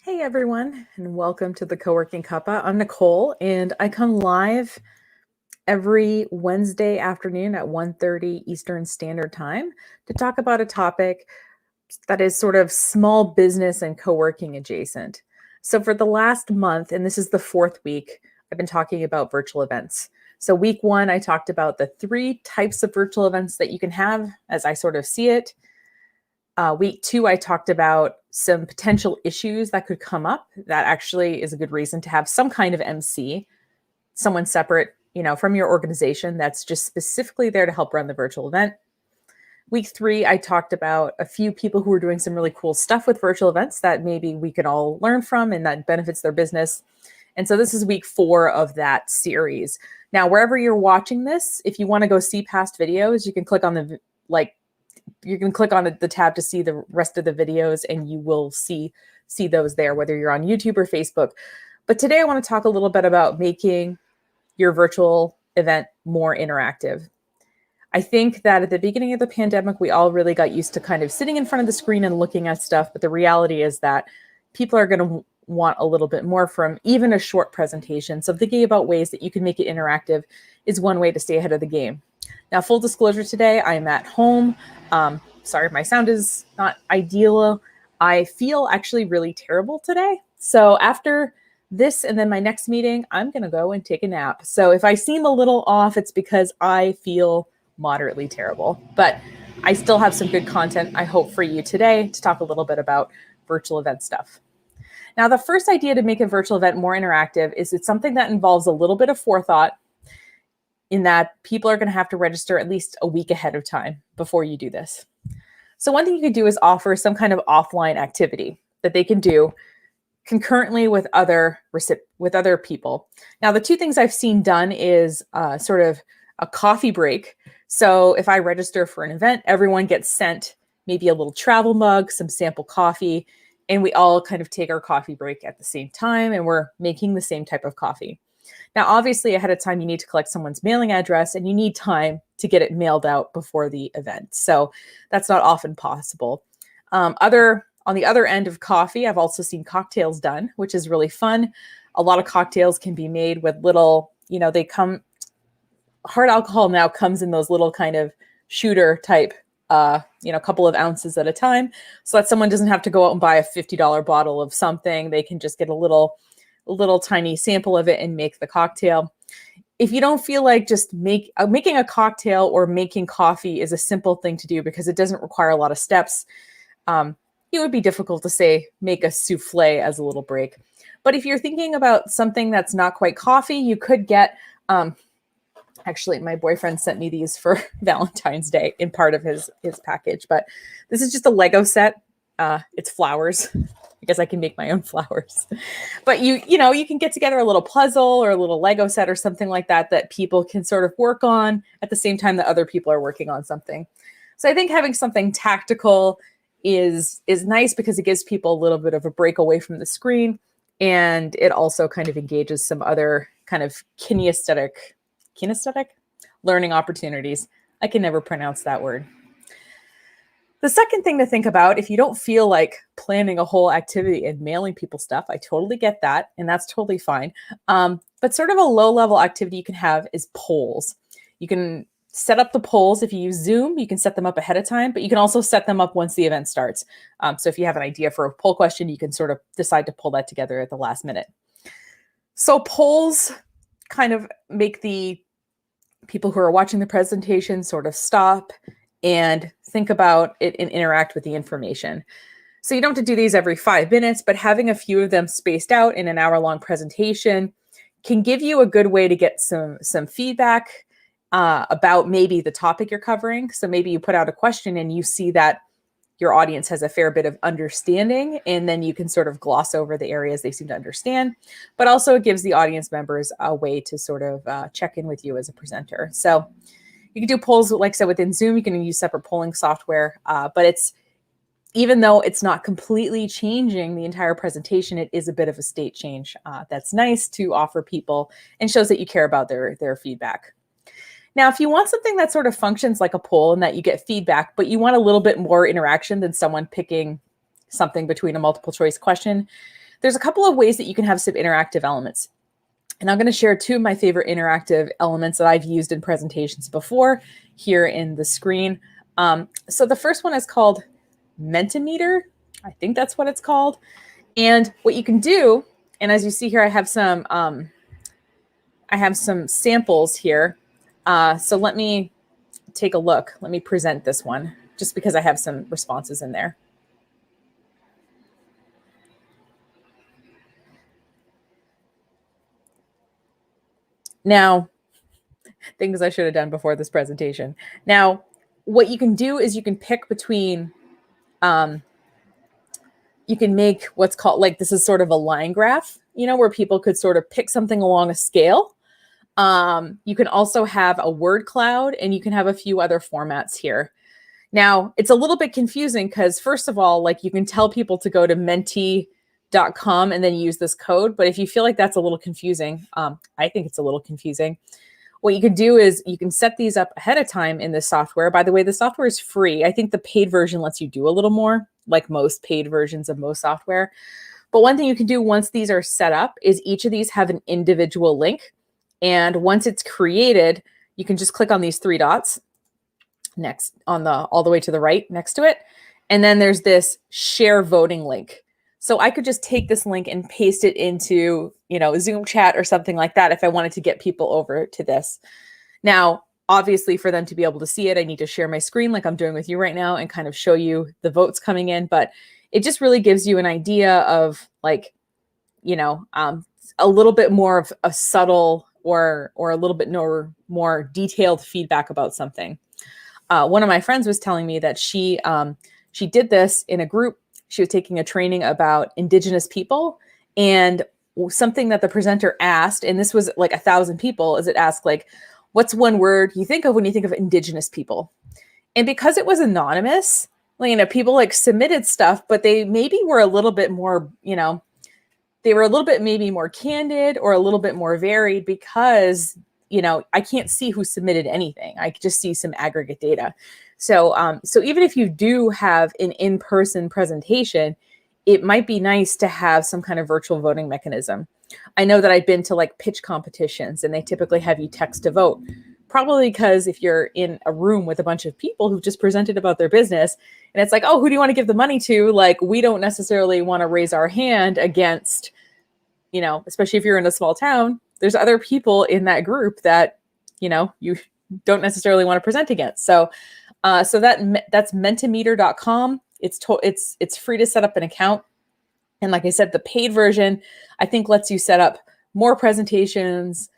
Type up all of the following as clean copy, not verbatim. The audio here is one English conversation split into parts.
Hey everyone, and welcome to the Coworking Cuppa. I'm Nicole, and I come live every Wednesday afternoon at 1:30 Eastern Standard Time to talk about a topic that is sort of small business and co-working adjacent. So for the last month, and this is the fourth week, I've been talking about virtual events. So week one, I talked about the three types of virtual events that you can have as I sort of see it. Week two, I talked about some potential issues that could come up. That actually is a good reason to have some kind of MC, someone separate, from your organization that's just specifically there to help run the virtual event. Week three, I talked about a few people who are doing some really cool stuff with virtual events that maybe we could all learn from and that benefits their business. And so this is week four of that series. Now, wherever you're watching this, if you want to go see past videos, you can click on the tab to see the rest of the videos, and you will see those there, whether you're on YouTube or Facebook. But today I want to talk a little bit about making your virtual event more interactive. I think that at the beginning of the pandemic, we all really got used to kind of sitting in front of the screen and looking at stuff. But the reality is that people are going to want a little bit more from even a short presentation. So thinking about ways that you can make it interactive is one way to stay ahead of the game. Now, full disclosure today, I'm at home. Sorry, my sound is not ideal. I feel actually really terrible today. So after this and then my next meeting, I'm going to go and take a nap. So if I seem a little off, it's because I feel moderately terrible. But I still have some good content, I hope, for you today to talk a little bit about virtual event stuff. Now, the first idea to make a virtual event more interactive is it's something that involves a little bit of forethought, in that people are going to have to register at least a week ahead of time before you do this. So one thing you could do is offer some kind of offline activity that they can do concurrently with other people. Now, the two things I've seen done is sort of a coffee break. So if I register for an event, everyone gets sent maybe a little travel mug, some sample coffee, and we all kind of take our coffee break at the same time, and we're making the same type of coffee. Now, obviously, ahead of time, you need to collect someone's mailing address, and you need time to get it mailed out before the event. So that's not often possible. On the other end of coffee, I've also seen cocktails done, which is really fun. A lot of cocktails can be made with little, hard alcohol now comes in those little kind of shooter type, couple of ounces at a time, so that someone doesn't have to go out and buy a $50 bottle of something. They can just get a little tiny sample of it and make the cocktail. If you don't feel like just making a cocktail or making coffee is a simple thing to do because it doesn't require a lot of steps, it would be difficult to say make a souffle as a little break. But if you're thinking about something that's not quite coffee, you could get, actually, my boyfriend sent me these for Valentine's Day in part of his package, but this is just a Lego set. It's flowers. I guess I can make my own flowers. But you can get together a little puzzle or a little Lego set or something like that people can sort of work on at the same time that other people are working on something. So I think having something tactical is nice because it gives people a little bit of a break away from the screen, and it also kind of engages some other kind of kinesthetic learning opportunities. I can never pronounce that word. The second thing to think about, if you don't feel like planning a whole activity and mailing people stuff, I totally get that, and that's totally fine. But sort of a low-level activity you can have is polls. You can set up the polls. If you use Zoom, you can set them up ahead of time, but you can also set them up once the event starts. So if you have an idea for a poll question, you can sort of decide to pull that together at the last minute. So polls kind of make the people who are watching the presentation sort of stop and think about it and interact with the information. So you don't have to do these every 5 minutes, but having a few of them spaced out in an hour-long presentation can give you a good way to get some feedback about maybe the topic you're covering. So maybe you put out a question and you see that your audience has a fair bit of understanding, and then you can sort of gloss over the areas they seem to understand, but also it gives the audience members a way to sort of check in with you as a presenter. So you can do polls, like I said, within Zoom. You can use separate polling software, but even though it's not completely changing the entire presentation, it is a bit of a state change that's nice to offer people and shows that you care about their feedback. Now, if you want something that sort of functions like a poll and that you get feedback, but you want a little bit more interaction than someone picking something between a multiple choice question, there's a couple of ways that you can have some interactive elements. And I'm going to share two of my favorite interactive elements that I've used in presentations before here in the screen. So the first one is called Mentimeter. I think that's what it's called. And what you can do, and as you see here, I have some samples here. So let me take a look. Let me present this one just because I have some responses in there. Now, things I should have done before this presentation. Now, what you can do is you can pick between, you can make what's called, like, this is sort of a line graph, you know, where people could sort of pick something along a scale. You can also have a word cloud, and you can have a few other formats here. Now, it's a little bit confusing because, first of all, like, you can tell people to go to menti.com and then use this code. But if you feel like that's a little confusing, I think it's a little confusing. What you can do is you can set these up ahead of time in the software. By the way, the software is free. I think the paid version lets you do a little more, like most paid versions of most software. But one thing you can do once these are set up is each of these have an individual link. And once it's created, you can just click on these three dots next on the all the way to the right next to it. And then there's this share voting link. So I could just take this link and paste it into, you know, Zoom chat or something like that if I wanted to get people over to this. Now, obviously, for them to be able to see it, I need to share my screen like I'm doing with you right now and kind of show you the votes coming in. But it just really gives you an idea of, like, you know, a little bit more of a subtle or a little bit more detailed feedback about something. One of my friends was telling me that she did this in a group. She was taking a training about Indigenous people, and something that the presenter asked, and this was like 1,000 people, is it asked, like, what's one word you think of when you think of Indigenous people? And because it was anonymous, like, you know, people like submitted stuff, but they maybe were a little bit more, you know, they were a little bit maybe more candid or a little bit more varied because, you know, I can't see who submitted anything. I could just see some aggregate data. So, so even if you do have an in-person presentation, it might be nice to have some kind of virtual voting mechanism. I know that I've been to like pitch competitions, and they typically have you text to vote, probably because if you're in a room with a bunch of people who've just presented about their business, and it's like, oh, who do you want to give the money to? Like, we don't necessarily want to raise our hand against, you know, especially if you're in a small town, there's other people in that group that, you know, you don't necessarily want to present against. So, so that's mentimeter.com. It's free to set up an account. And like I said, the paid version, I think, lets you set up more presentations.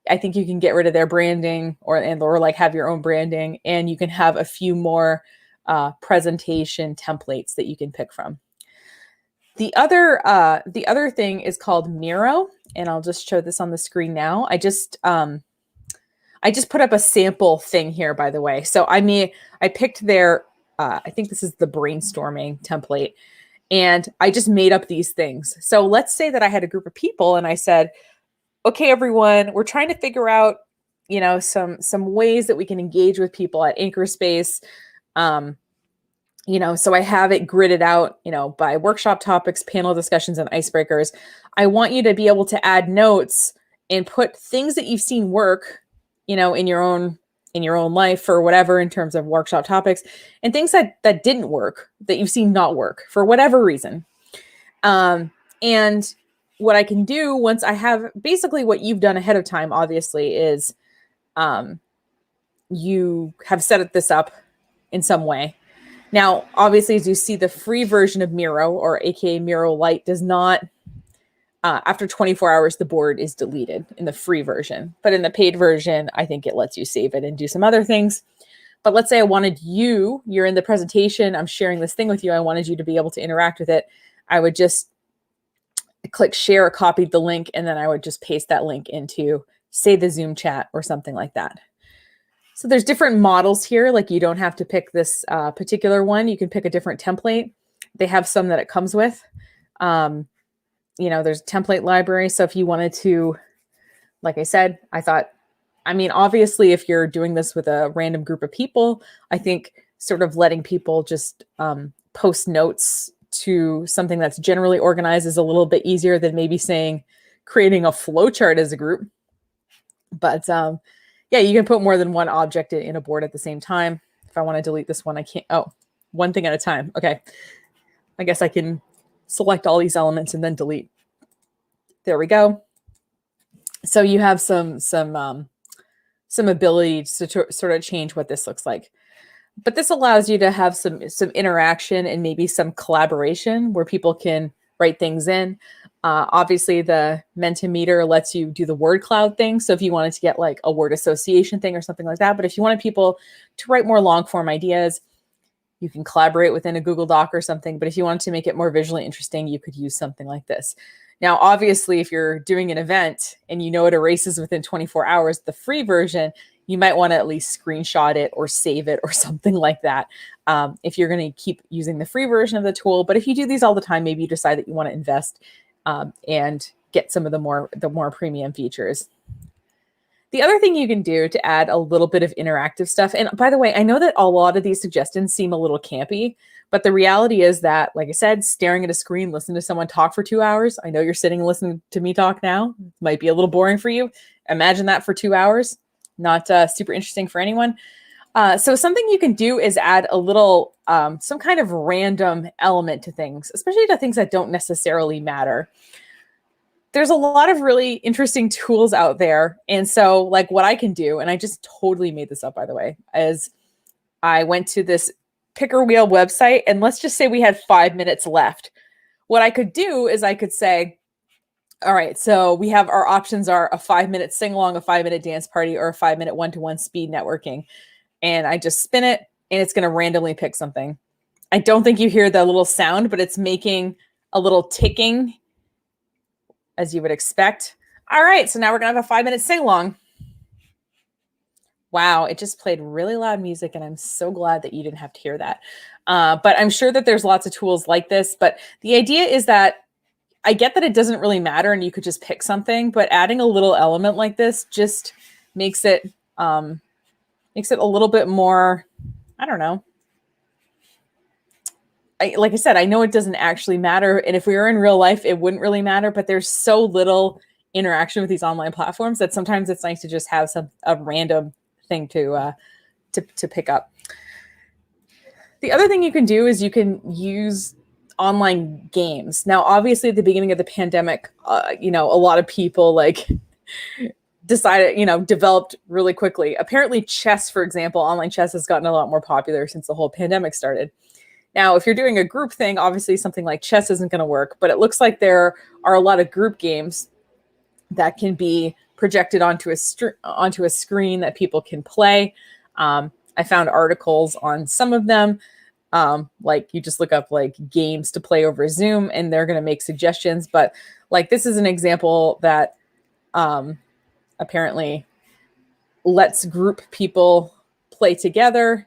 I think you can get rid of their branding or like have your own branding, and you can have a few more presentation templates that you can pick from. The other thing is called Miro, and I'll just show this on the screen now. I just put up a sample thing here, by the way. So I picked their, I think this is the brainstorming template, and I just made up these things. So let's say that I had a group of people and I said, okay, everyone, we're trying to figure out, you know, some ways that we can engage with people at Anchorspace. You know, so I have it gridded out, you know, by workshop topics, panel discussions, and icebreakers. I want you to be able to add notes and put things that you've seen work, you know, in your own life or whatever in terms of workshop topics, and things that didn't work, that you've seen not work for whatever reason. And what I can do once I have basically what you've done ahead of time, obviously, is you have set this up in some way. Now, obviously, as you see, the free version of Miro, or AKA Miro Lite, does not, after 24 hours, the board is deleted in the free version. But in the paid version, I think it lets you save it and do some other things. But let's say I wanted you're in the presentation, I'm sharing this thing with you, I wanted you to be able to interact with it. I would just click share or copy the link, and then I would just paste that link into, say, the Zoom chat or something like that. So there's different models here. Like, you don't have to pick this particular one. You can pick a different template. They have some that it comes with. You know, there's a template library. So if you wanted to, like I said, I mean, obviously, if you're doing this with a random group of people, I think sort of letting people just post notes to something that's generally organized is a little bit easier than maybe saying creating a flowchart as a group. But yeah, you can put more than one object in a board at the same time. If I want to delete this one, I can't. Oh, one thing at a time. Okay. I guess I can select all these elements and then delete. There we go. So you have some ability to sort of change what this looks like. But this allows you to have some interaction and maybe some collaboration where people can write things in. Obviously, the Mentimeter lets you do the word cloud thing. So if you wanted to get like a word association thing or something like that, but if you wanted people to write more long form ideas, you can collaborate within a Google Doc or something. But if you wanted to make it more visually interesting, you could use something like this. Now, obviously, if you're doing an event and you know it erases within 24 hours, the free version, you might want to at least screenshot it or save it or something like that if you're going to keep using the free version of the tool. But if you do these all the time, maybe you decide that you want to invest and get some of the more premium features. The other thing you can do to add a little bit of interactive stuff, and by the way, I know that a lot of these suggestions seem a little campy, but the reality is that, like I said, staring at a screen, listening to someone talk for 2 hours. I know you're sitting and listening to me talk now. It might be a little boring for you. Imagine that for 2 hours. Not super interesting for anyone. So something you can do is add a little, some kind of random element to things, especially to things that don't necessarily matter. There's a lot of really interesting tools out there. And so like what I can do, and I just totally made this up, by the way, is I went to this picker wheel website, and let's just say we had 5 minutes left. What I could do is I could say, all right, so we have our options are a 5-minute sing-along, a 5-minute dance party, or a 5-minute one-to-one speed networking. And I just spin it, and it's going to randomly pick something. I don't think you hear the little sound, but it's making a little ticking, as you would expect. All right, so now we're going to have a 5-minute sing-along. Wow, it just played really loud music, and I'm so glad that you didn't have to hear that. But I'm sure that there's lots of tools like this. But the idea is that I get that it doesn't really matter and you could just pick something, but adding a little element like this just makes it a little bit more, I don't know. Like I said, I know it doesn't actually matter. And if we were in real life, it wouldn't really matter, but there's so little interaction with these online platforms that sometimes it's nice to just have a random thing to pick up. The other thing you can do is you can use online games. Now, obviously at the beginning of the pandemic, a lot of people developed really quickly. Apparently chess, for example, online chess has gotten a lot more popular since the whole pandemic started. Now, if you're doing a group thing, obviously something like chess isn't going to work, but it looks like there are a lot of group games that can be projected onto a screen that people can play. I found articles on some of them. Like you just look up like games to play over Zoom and they're going to make suggestions. But like this is an example that apparently lets group people play together.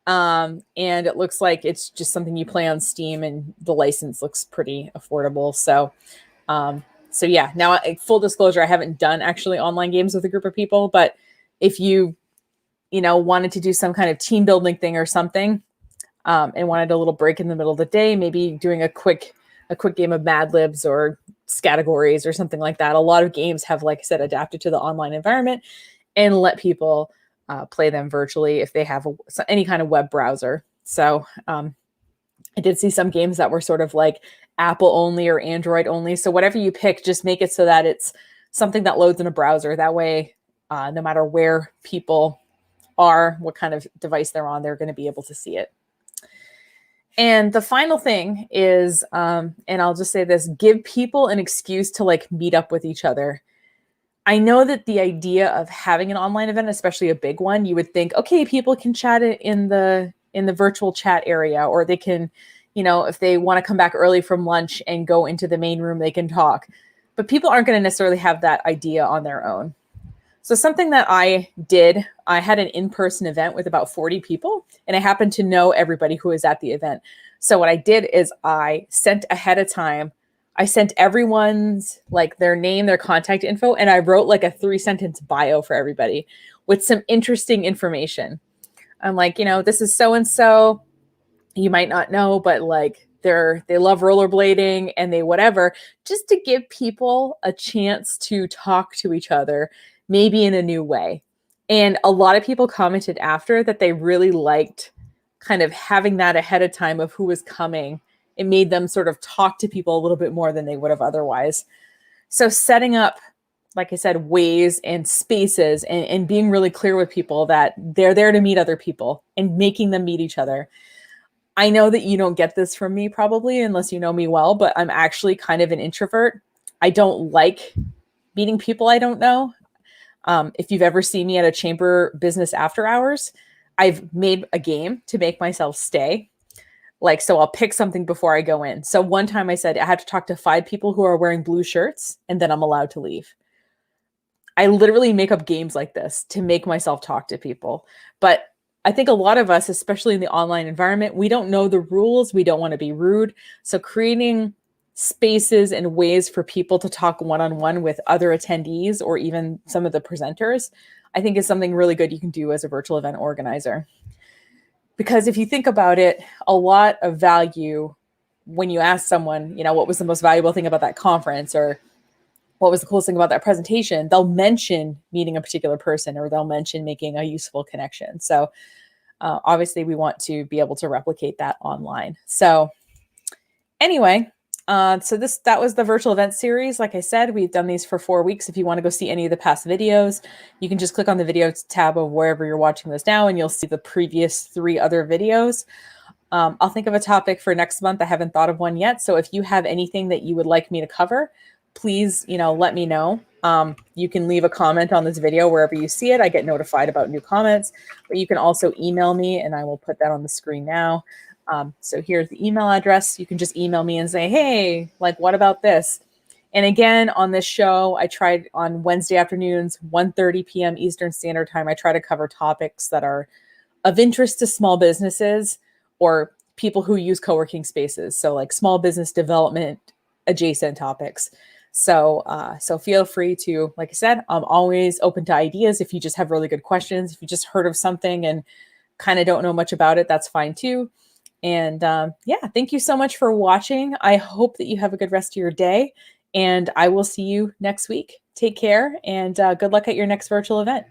And it looks like it's just something you play on Steam and the license looks pretty affordable. So yeah, now full disclosure, I haven't done actually online games with a group of people, but if you wanted to do some kind of team building thing or something, and wanted a little break in the middle of the day, maybe doing a quick game of Mad Libs or Scattergories or something like that. A lot of games have, like I said, adapted to the online environment and let people play them virtually if they have any kind of web browser. So I did see some games that were sort of like Apple only or Android only. So whatever you pick, just make it so that it's something that loads in a browser. That way, no matter where people are, what kind of device they're on, they're going to be able to see it. And the final thing is, and I'll just say this, give people an excuse to like meet up with each other. I know that the idea of having an online event, especially a big one, you would think, okay, people can chat it in the virtual chat area, or they can, if they want to come back early from lunch and go into the main room, they can talk. But people aren't going to necessarily have that idea on their own. So something that I did, I had an in-person event with about 40 people, and I happened to know everybody who was at the event. So what I did is I sent ahead of time, I sent everyone's like their name, their contact info, and I wrote like a 3-sentence bio for everybody with some interesting information. I'm like, this is so-and-so. You might not know, but like they love rollerblading and they whatever, just to give people a chance to talk to each other, maybe in a new way. And a lot of people commented after that they really liked kind of having that ahead of time of who was coming. It made them sort of talk to people a little bit more than they would have otherwise. So setting up, like I said, ways and spaces and being really clear with people that they're there to meet other people and making them meet each other. I know that you don't get this from me probably unless you know me well, but I'm actually kind of an introvert. I don't like meeting people I don't know. If you've ever seen me at a chamber business after hours, I've made a game to make myself stay. Like, so I'll pick something before I go in. So one time I said I had to talk to 5 people who are wearing blue shirts and then I'm allowed to leave. I literally make up games like this to make myself talk to people. But I think a lot of us, especially in the online environment, we don't know the rules. We don't want to be rude. So creating spaces and ways for people to talk one-on-one with other attendees or even some of the presenters, I think is something really good you can do as a virtual event organizer. Because if you think about it, a lot of value when you ask someone, you know, what was the most valuable thing about that conference or what was the coolest thing about that presentation, they'll mention meeting a particular person or they'll mention making a useful connection. So obviously we want to be able to replicate that online. So anyway, that was the virtual event series. Like I said, we've done these for 4 weeks. If you want to go see any of the past videos, you can just click on the videos tab of wherever you're watching this now, and you'll see the previous 3 other videos. I'll think of a topic for next month. I haven't thought of one yet. So if you have anything that you would like me to cover, please, let me know. You can leave a comment on this video wherever you see it. I get notified about new comments, but you can also email me and I will put that on the screen now. So here's the email address. You can just email me and say, hey, like, what about this? And again, on this show, I tried on Wednesday afternoons, 1:30 p.m. Eastern Standard Time. I try to cover topics that are of interest to small businesses or people who use co-working spaces. So like small business development adjacent topics. So feel free to, like I said, I'm always open to ideas. If you just have really good questions, if you just heard of something and kind of don't know much about it, that's fine too. And yeah, thank you so much for watching. I hope that you have a good rest of your day and I will see you next week. Take care and good luck at your next virtual event.